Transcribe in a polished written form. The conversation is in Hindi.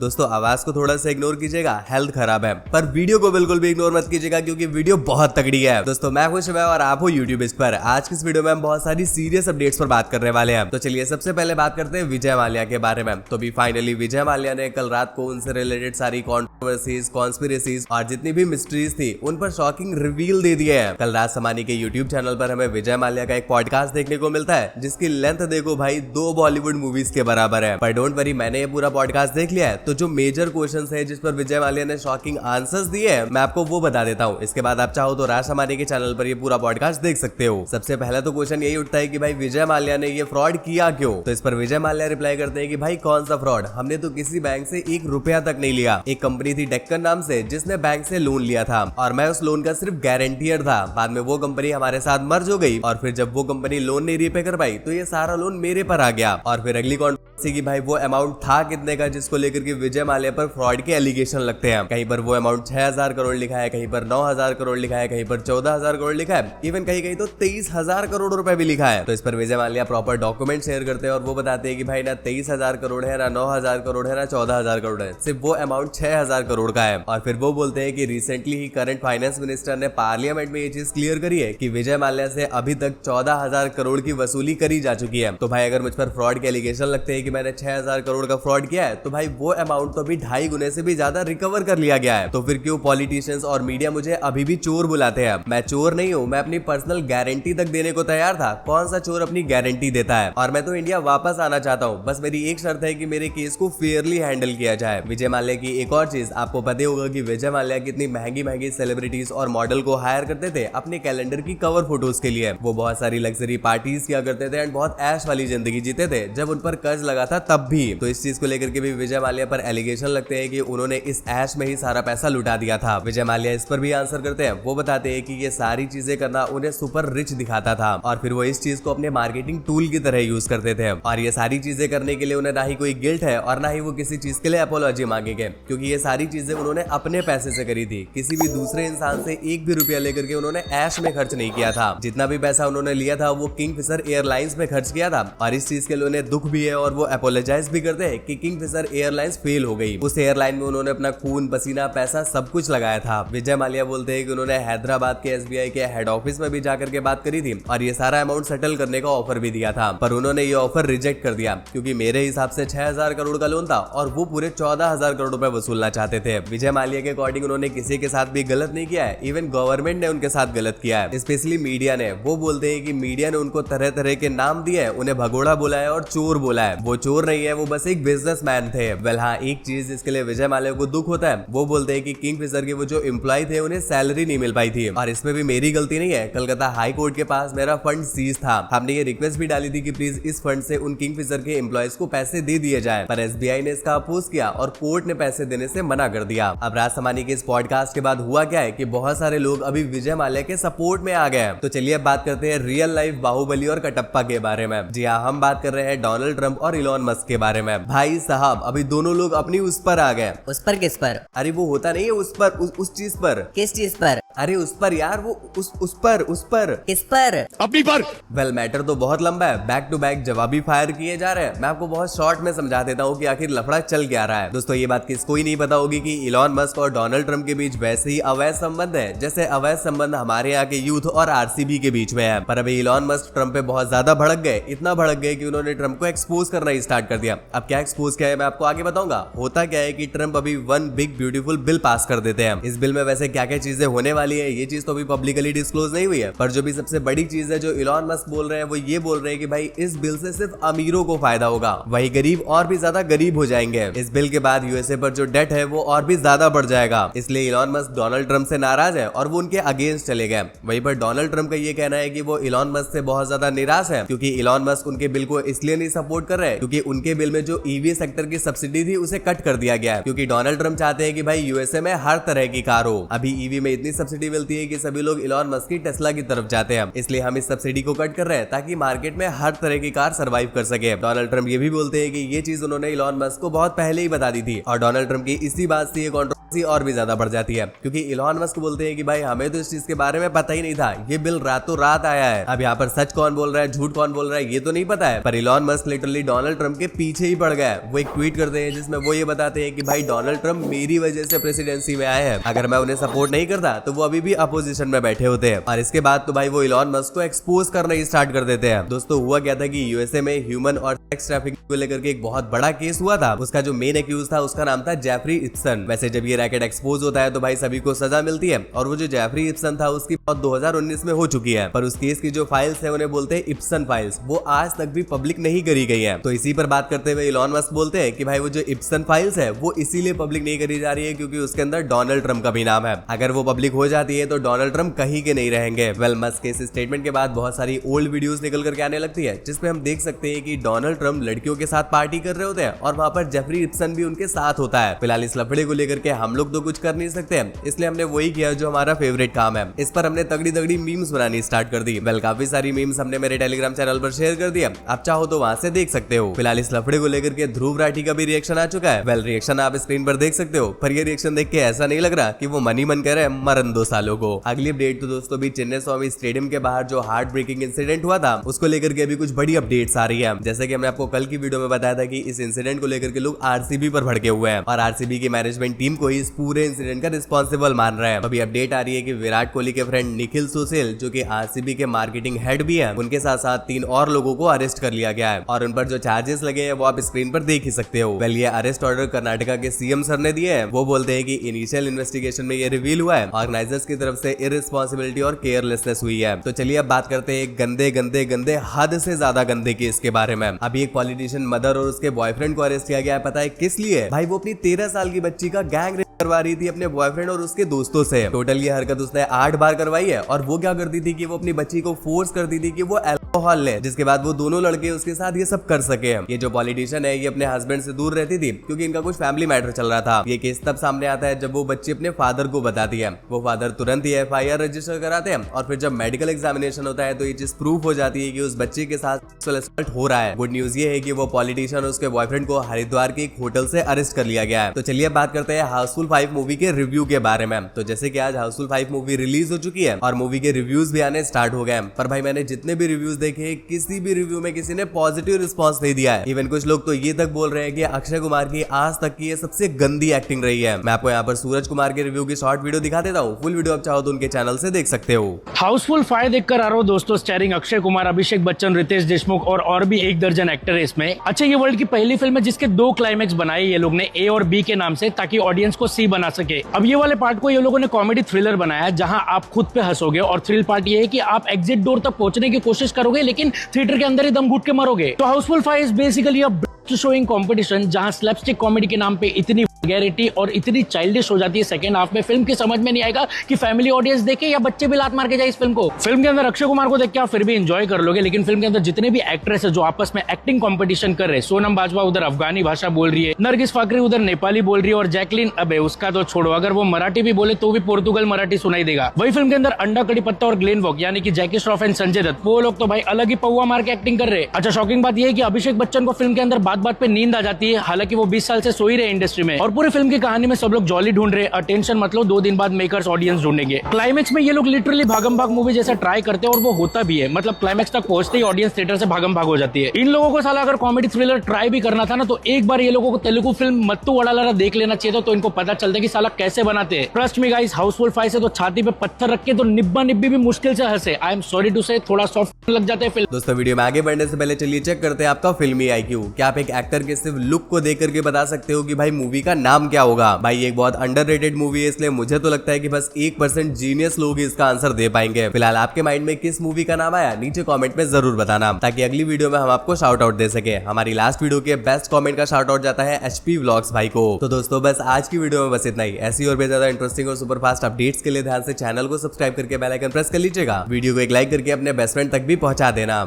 दोस्तों आवाज को थोड़ा सा इग्नोर कीजिएगा, हेल्थ खराब है, पर वीडियो को बिल्कुल भी इग्नोर मत कीजिएगा क्योंकि वीडियो बहुत तगड़ी है। दोस्तों मैं खुश हुआ और आप हो यूट्यूब इस पर। आज की इस वीडियो में हम बहुत सारी सीरियस अपडेट्स पर बात करने वाले हैं। तो चलिए सबसे पहले बात करते हैं विजय माल्या के बारे में। तो भी फाइनली विजय माल्या ने कल रात को उनसे रिलेटेड सारी कॉन्ट्रोवर्सीज, कॉन्स्पिरेसीज और जितनी भी मिस्ट्रीज थी उन पर शॉकिंग रिवील दे दिए हैं। कल रात समानी के यूट्यूब चैनल पर हमें विजय माल्या का एक पॉडकास्ट देखने को मिलता है जिसकी लेंथ देखो भाई 2 बॉलीवुड मूवीज के बराबर है। पर डोंट वरी, मैंने ये पूरा पॉडकास्ट देख लिया है। तो जो मेजर है जिस पर विजय माल्या ने शॉकिंग आंसर्स दिए हैं मैं आपको वो बता देता हूँ। इसके बाद आप चाहो तो राज समानी के चैनल पर ये पूरा पॉडकास्ट देख सकते हो। सबसे पहला तो क्वेश्चन यही उठता है कि भाई विजय माल्या ने ये फ्रॉड किया क्यों। तो इस पर विजय माल्या रिप्लाई करते हैं कि भाई कौन सा फ्रॉड, हमने तो किसी बैंक से 1 रुपया तक नहीं लिया। एक कंपनी थी डेक्कन नाम से जिसने बैंक से लोन लिया था और मैं उस लोन का सिर्फ गारंटियर था। बाद में वो कंपनी हमारे साथ मर्ज हो गई और फिर जब वो कंपनी लोन नहीं रीपे कर पाई तो ये सारा लोन मेरे पर आ गया। और फिर अगली कॉन्ट्रोवर्सी की भाई वो अमाउंट था कितने का जिसको लेकर के विजय माल्या पर फ्रॉड के एलिगेशन लगते हैं। कहीं पर वो अमाउंट 6000 करोड़ लिखा है, कहीं पर 9000 करोड़ लिखा है, कहीं पर 14000 करोड़ लिखा है, इवन कहीं कहीं तो 23000 करोड़ रुपए भी लिखा है। तो इस पर Vijay Mallya proper document share करते हैं और वो बताते हैं कि भाई ना 23000 करोड़ है, ना 9000 करोड़ है, ना 14000 करोड़ है, सिर्फ वो अमाउंट 6000 करोड़ का है। और फिर वो बोलते हैं कि रिसेंटली ही करंट फाइनेंस मिनिस्टर ने पार्लियामेंट में ये चीज क्लियर करी है कि विजय माल्या से अभी तक 14000 करोड़ की वसूली करी जा चुकी है। तो भाई अगर मुझ पर फ्रॉड के एलिगेशन लगते हैं कि मैंने 6000 करोड़ का फ्रॉड किया है तो भाई वो अमाउंट तो भी 2.5 गुने से भी ज्यादा रिकवर कर लिया गया है। तो फिर क्यों पॉलिटिशियंस और मीडिया मुझे अभी भी चोर बुलाते हैं। मैं चोर नहीं हूँ, मैं अपनी पर्सनल गारंटी तक देने को तैयार था। कौन सा चोर अपनी गारंटी देता है। और मैं तो इंडिया वापस आना चाहता हूँ, बस मेरी एक शर्त है कि मेरे केस को फेयरली हैंडल किया जाए। विजय माल्या की एक और चीज आपको पता होगा कि विजय माल्या कितनी महंगी महंगी सेलिब्रिटीज और मॉडल को हायर करते थे अपने कैलेंडर की कवर फोटोज के लिए। वो बहुत सारी लग्जरी पार्टीज किया करते थे एंड बहुत ऐश वाली जिंदगी जीते थे जब उन पर कर्ज लगा था तब भी। तो इस चीज को लेकर के भी विजय माल्या पर एलिगेशन लगते हैं कि उन्होंने इस ऐश में ही सारा पैसा लुटा दिया था। विजय माल्या इस पर भी आंसर करते हैं। वो बताते हैं कि ये सारी चीजें करना उन्हें सुपर रिच दिखाता था और फिर वो इस चीज को अपने मार्केटिंग टूल की तरह यूज करते थे। और ये सारी चीजें करने के लिए उन्हें ना ही कोई गिल्ट है और ना ही वो किसी चीज के लिए अपॉलॉजी मांगेंगे क्योंकि ये सारी चीजें उन्होंने अपने पैसे से करी थी। किसी भी दूसरे इंसान से 1 भी रुपया लेकर के उन्होंने ऐश में खर्च नहीं किया था। जितना भी पैसा उन्होंने लिया था वो किंगफिशर एयरलाइंस में खर्च किया था और इस चीज के लिए उन्हें दुख भी है और वो अपोलोजाइज भी करते हैं कि किंगफिशर एयरलाइंस फेल हो गई। उस एयरलाइन में उन्होंने अपना खून पसीना पैसा सब कुछ लगाया था। विजय माल्या बोलते हैं कि उन्होंने हैदराबाद के एसबीआई के हेड ऑफिस में भी जाकर के बात करी थी और ये सारा अमाउंट सेटल करने का ऑफर भी दिया था, पर उन्होंने ये ऑफर रिजेक्ट कर दिया क्योंकि मेरे हिसाब से 6000 करोड़ का लोन था और वो पूरे 14000 करोड़ रुपए वसूलना चाहते थे। विजय माल्या के अकॉर्डिंग उन्होंने किसी के साथ भी गलत नहीं किया है, इवन गवर्नमेंट ने उनके साथ गलत किया है, स्पेशली मीडिया ने। वो बोलते हैं कि मीडिया ने उनको तरह तरह के नाम दिए है, उन्हें भगोड़ा बोला है और चोर बोला है। वो चोर नहीं है, वो बस एक बिजनेसमैन थे। वेल हाँ, एक चीज जिसके लिए विजय माल्या को दुख होता है वो बोलते हैं कि किंगफिशर के वो जो एम्प्लॉय थे उन्हें सैलरी नहीं मिल पाई थी और इसमें भी मेरी गलती नहीं है। कलकत्ता हाई कोर्ट के पास मेरा फंड सीज था। हमने ये रिक्वेस्ट भी डाली थी कि प्लीज इस फंड से उन किंगफिशर के एम्प्लॉयज को पैसे दे दिए जाए, पर एसबीआई ने इसका अपोज किया और कोर्ट ने पैसे देने से मना कर दिया। अब राज समानी के इस पॉडकास्ट के बाद हुआ क्या है कि बहुत सारे लोग अभी विजय माल्या के सपोर्ट में आ गए हैं। तो चलिए अब बात करते हैं रियल लाइफ बाहुबली और कटप्पा के बारे में। जी हाँ, हम बात कर रहे हैं डोनाल्ड ट्रंप और इलॉन मस्क के बारे में। भाई साहब अभी दोनों लोग अपनी उस पर आ गए। उस पर किस पर? अरे वो होता नहीं है उस पर, उस चीज पर। किस चीज पर? अरे उस पर यार, वो उस पर किस पर? अपनी पर। वेल मैटर तो बहुत लंबा है, बैक टू बैक जवाबी फायर किए जा रहे हैं। मैं आपको बहुत शॉर्ट में समझा देता हूँ कि आखिर लफड़ा चल क्या रहा है। दोस्तों ये बात किसको ही नहीं पता होगी कि इलॉन मस्क और डोनाल्ड ट्रंप के बीच वैसे ही अवैध संबंध है जैसे अवैध संबंध हमारे यहाँ के यूथ और आरसीबी के बीच में है। पर अभी इलॉन मस्क ट्रंप पे बहुत ज्यादा भड़क गए, इतना भड़क गए कि उन्होंने ट्रंप को एक्सपोज करना ही स्टार्ट कर दिया। अब क्या एक्सपोज किया है मैं आपको आगे बताऊंगा। होता क्या है कि ट्रंप अभी one big beautiful bill pass कर देते हैं। इस बिल में वैसे क्या क्या चीजें होने वाली है ये चीज तो अभी पब्लिकली डिस्क्लोज नहीं हुई है, पर जो भी सबसे बड़ी चीज है जो इलॉन मस्क बोल रहे हैं वो ये बोल रहे हैं कि भाई इस बिल से सिर्फ अमीरों को फायदा होगा, वही गरीब और भी ज्यादा गरीब हो जाएंगे। इस बिल के बाद यूएसए पर जो डेट है वो और भी ज्यादा बढ़ जाएगा। इसलिए इलॉन मस्क डोनाल्ड ट्रंप से नाराज है और वो उनके अगेंस्ट चले गए। वहीं पर डोनाल्ड ट्रंप का ये कहना है कि वो इलॉन मस्क से बहुत ज्यादा निराश है क्योंकि इलॉन मस्क उनके बिल को इसलिए नहीं सपोर्ट कर रहे हैं क्योंकि उनके बिल में जो ईवी सेक्टर की सब्सिडी थी उसे कट कर दिया गया है क्योंकि डोनाल्ड ट्रंप चाहते हैं कि भाई यूएसए में हर तरह की कार हो। अभी ईवी में इतनी सब्सिडी मिलती है कि सभी लोग इलॉन मस्क की टेस्ला की तरफ जाते हैं, इसलिए हम इस सब्सिडी को कट कर रहे हैं ताकि मार्केट में हर तरह की कार सर्वाइव कर सके। डोनाल्ड ट्रंप ये भी बोलते हैं कि ये चीज उन्होंने इलॉन मस्क को बहुत पहले ही बता दी थी और डोनाल्ड ट्रंप की इसी बात से ये और भी ज्यादा बढ़ जाती है, क्योंकि इलॉन मस्क बोलते हैं कि भाई हमें तो इस चीज के बारे में पता ही नहीं था, ये बिल रातों रात आया है। अब यहाँ पर सच कौन बोल रहा है, झूठ कौन बोल रहा है, ये तो नहीं पता है, पर Elon Musk literally Donald Trump के पीछे ही पड़ गया है। वो एक ट्वीट करते हैं जिसमें वो ये बताते हैं कि भाई डोनाल्ड ट्रंप मेरी वजह से प्रेसिडेंसी में आए हैं, अगर मैं उन्हें सपोर्ट नहीं करता तो वो अभी भी अपोजिशन में बैठे होते हैं। और इसके बाद तो भाई वो इलॉन मस्क को एक्सपोज करना ही स्टार्ट कर देते हैं। दोस्तों हुआ क्या था कि यूएसए में ह्यूमन और सेक्स ट्रैफिकिंग को लेकर के एक बहुत बड़ा केस हुआ था। उसका जो मेन एक्यूज था उसका नाम था जेफरी इप्सन। वैसे जब ये रैकेट एक्सपोज होता है तो भाई सभी को सजा मिलती है, और वो जो जेफरी इप्सन था उसकी मौत 2019 में हो चुकी है, पर उस केस की जो फाइल्स है उन्हें बोलते हैं इप्सन फाइल्स, वो आज तक भी पब्लिक नहीं करी गई है। तो इसी पर बात करते हुए इलॉन मस्क बोलते हैं कि भाई वो जो इप्सन फाइल्स है वो इसीलिए पब्लिक नहीं करी जा रही है क्योंकि उसके अंदर डोनाल्ड ट्रंप का भी नाम है, अगर वो पब्लिक हो जाती है तो डोनाल्ड ट्रंप कहीं के नहीं रहेंगे। वेल मस्क के इस स्टेटमेंट के बाद बहुत सारी ओल्ड वीडियोस निकल करके आने लगती है जिसपे हम देख सकते हैं कि डोनाल्ड ट्रंप लड़कियों के साथ पार्टी कर रहे होते हैं और वहां पर जेफरी इप्सन भी उनके साथ होता है। फिलहाल इस लफड़े को लेकर के हम लोग तो कुछ कर नहीं सकते, इसलिए हमने वही किया जो हमारा फेवरेट काम है। इस पर हमने तगड़ी तगड़ी मीम्स बनानी स्टार्ट कर दी। वेल काफी सारी मीम्स हमने मेरे टेलीग्राम चैनल पर शेयर कर दिया, आप चाहो तो वहां से देख सकते हो। फिलहाल इस लफड़े को लेकर के ध्रुव राठी का भी रिएक्शन आ चुका है। वेल रिएक्शन आप स्क्रीन पर देख सकते हो, पर ये रिएक्शन देख के ऐसा नहीं लग रहा कि वो मन ही मन कह रहे हैं मरन 2 सालों को। अगली अपडेट तो दोस्तों भी चेन्नई स्वामी स्टेडियम के बाहर जो हार्ट ब्रेकिंग इंसिडेंट हुआ था उसको लेकर के अभी कुछ बड़ी अपडेट्स आ रही है। जैसे कि हमने आपको कल की वीडियो में बताया था कि इस इंसिडेंट को लेकर के लोग आरसीबी पर भड़के हुए हैं और आरसीबी की मैनेजमेंट टीम को इस पूरे इंसिडेंट का रिस्पॉन्सिबल मान रहे हैं। अभी अपडेट आ रही है कि विराट कोहली के फ्रेंड निखिल सुशील जो कि आरसीबी के मार्केटिंग हेड भी हैं, उनके साथ साथ 3 और लोगों को अरेस्ट कर लिया गया है और उन पर जो चार्जेस लगे हैं वो आप स्क्रीन पर देख ही सकते हो। वेल ये अरेस्ट ऑर्डर कर्नाटका के सीएम सर ने दिए हैं। वो बोलते हैं कि इनिशियल इन्वेस्टिगेशन में ये रिवील हुआ है ऑर्गेनाइजर्स की तरफ से इररिस्पांसिबिलिटी और केयरलेसनेस हुई है। तो चलिए अब बात करते हैं गंदे गंदे गंदे हद से ज्यादा गंदे केस के बारे में। अभी एक पॉलिटिशियन मदर और उसके बॉयफ्रेंड को अरेस्ट किया गया है, पता है किस लिए? भाई वो अपनी 13 साल की बच्ची का गैंग रेप करवा रही थी अपने बॉयफ्रेंड और उसके दोस्तों से। टोटल ये हरकत उसने 8 बार करवाई है और वो क्या करती थी कि वो अपनी बच्ची को फोर्स करती थी कि वो अल्कोहल ले, जिसके बाद वो दोनों लड़के उसके साथ ये सब कर सके। ये जो पॉलिटिशियन है ये अपने हस्बैंड से दूर रहती थी क्योंकि इनका कुछ फैमिली मैटर चल रहा था। ये केस तब सामने आता है जब वो बच्ची अपने फादर को बताती है। वो फादर तुरंत ही एफआईआर रजिस्टर कराते हैं और फिर जब मेडिकल एग्जामिनेशन होता है तो ये चीज प्रूफ हो जाती है कि उस बच्चे के साथ सेक्सुअल असॉल्ट हो रहा है। गुड न्यूज ये है कि वो पॉलिटिशियन और उसके बॉयफ्रेंड को हरिद्वार के एक होटल से अरेस्ट कर लिया गया है। तो चलिए बात करते हैं हाउसफुल 5 मूवी के रिव्यू के बारे में। तो जैसे कि आज हाउसफुल 5 मूवी रिलीज हो चुकी है और मूवी के रिव्यूज भी आने स्टार्ट हो गए, पर भाई मैंने जितने भी रिव्यूज देखे किसी भी रिव्यू में किसी ने पॉजिटिव रिस्पांस नहीं दिया है। इवन कुछ लोग तो ये तक बोल रहे हैं कि अक्षय कुमार की आज तक की ये सबसे गंदी एक्टिंग रही है। मैं आपको यहाँ पर सूरज कुमार के रिव्यू की शॉर्ट वीडियो दिखा देता हूँ, फुल वीडियो आप चाहो तो उनके चैनल से देख सकते हो। हाउसफुल 5 देखकर आ रहा हूँ दोस्तों, स्टारिंग अक्षय कुमार, अभिषेक बच्चन, रितेश देशमुख और भी 1 दर्जन एक्टर है इसमें। अच्छा ये वर्ल्ड की पहली फिल्म है जिसके 2 क्लाइमैक्स बनाए ये लोग ने, ए और बी के नाम से, ताकि ऑडियंस को सी बना सके। अब ये वाले पार्ट को ये लोगों ने कॉमेडी थ्रिलर बनाया है जहां आप खुद पे हंसोगे, और थ्रिल पार्ट ये है कि आप एग्जिट डोर तक पहुंचने की कोशिश करोगे लेकिन थिएटर के अंदर ही दम घुट के मरोगे। तो Housefull 5 is basically a showing competition जहां स्लैपस्टिक कॉमेडी के नाम पे इतनी वल्गैरिटी और इतनी चाइल्डिश हो जाती है सेकंड हाफ में, फिल्म की समझ में नहीं आएगा कि फैमिली ऑडियंस देखे या बच्चे भी लात मार के जाए इस फिल्म को। फिल्म के अंदर अक्षय कुमार को देख के आप फिर भी एंजॉय कर लोगे, लेकिन फिल्म के अंदर जितने भी एक्ट्रेस है जो आपस में एक्टिंग कंपटीशन कर रहे, सोनम बाजवा उधर अफगानी भाषा बोल रही है, नरगिस फाकरी उधर नेपाली बोल रही है और जैकलिन, अबे उसका तो छोड़ो, अगर वो मराठी भी बोले तो भी पोर्तुगल मराठी सुनाई देगा। वही फिल्म के अंदर अंडा कड़ी पत्ता और ग्लेन वॉक यानी कि जैकी श्रॉफ एंड संजय दत्त, वो लोग तो भाई अलग ही पौवा मार के एक्टिंग कर रहे। अच्छा शॉकिंग बात यह है कि अभिषेक बच्चन को फिल्म के अंदर बात बात पे नींद आ जाती है, हालांकि वो 20 साल से सो ही रहे इंडस्ट्री में, और पूरी फिल्म की कहानी में सब लोग जॉली ढूंढ रहे। अटेंशन मतलब 2 दिन बाद मेकर्स ऑडियंस ढूंढेंगे। क्लाइमेक्स में ये लोग लिटरली भागम भाग मूवी जैसा ट्राई करते हैं और वो होता भी है, मतलब क्लाइमेक्स तक पहुंचते ही ऑडियंस थिएटर से भागम भाग हो जाती है। इन लोगों को साला अगर कॉमेडी थ्रिलर ट्राई भी करना था ना तो एक बार ये लोगों को तेलुगु फिल्म मत्तू वडालारा देख लेना चाहिए था, तो इनको पता चलता है कि साला कैसे बनाते हैं। ट्रस्ट मी गाइस, हाउसफुल 5 से तो छाती पे पत्थर रख के तो निब्बा निब्बी भी मुश्किल से हंसे। आई एम सॉरी टू से थोड़ा सॉफ्ट लग जाते हैं फिल्म। दोस्तों वीडियो में आगे बढ़ने से पहले चलिए चेक करते हैं आपका फिल्मी आईक्यू। क्या आप एक एक्टर के सिर्फ लुक को देख करके बता सकते हो कि भाई मूवी का नाम क्या होगा? भाई एक बहुत अंडररेटेड मूवी है, इसलिए मुझे तो लगता है कि बस 1% जीनियस लोग इसका आंसर दे पाएंगे। फिलहाल आपके माइंड में किस मूवी का नाम आया नीचे कमेंट में जरूर बताना, ताकि अगली वीडियो में हम आपको शाउट आउट दे सके। हमारी लास्ट वीडियो के बेस्ट कमेंट का शाउट आउट जाता है एचपी व्लॉग्स भाई को। तो दोस्तों बस आज की वीडियो में बस इतना ही। ऐसी और भी ज्यादा इंटरेस्टिंग और सुपर फास्ट अपडेट्स के लिए ध्यान से चैनल को सब्सक्राइब करके बेल आइकन प्रेस कर लीजिएगा। वीडियो को एक लाइक करके अपने बेस्ट फ्रेंड तक भी पहुंचा देना।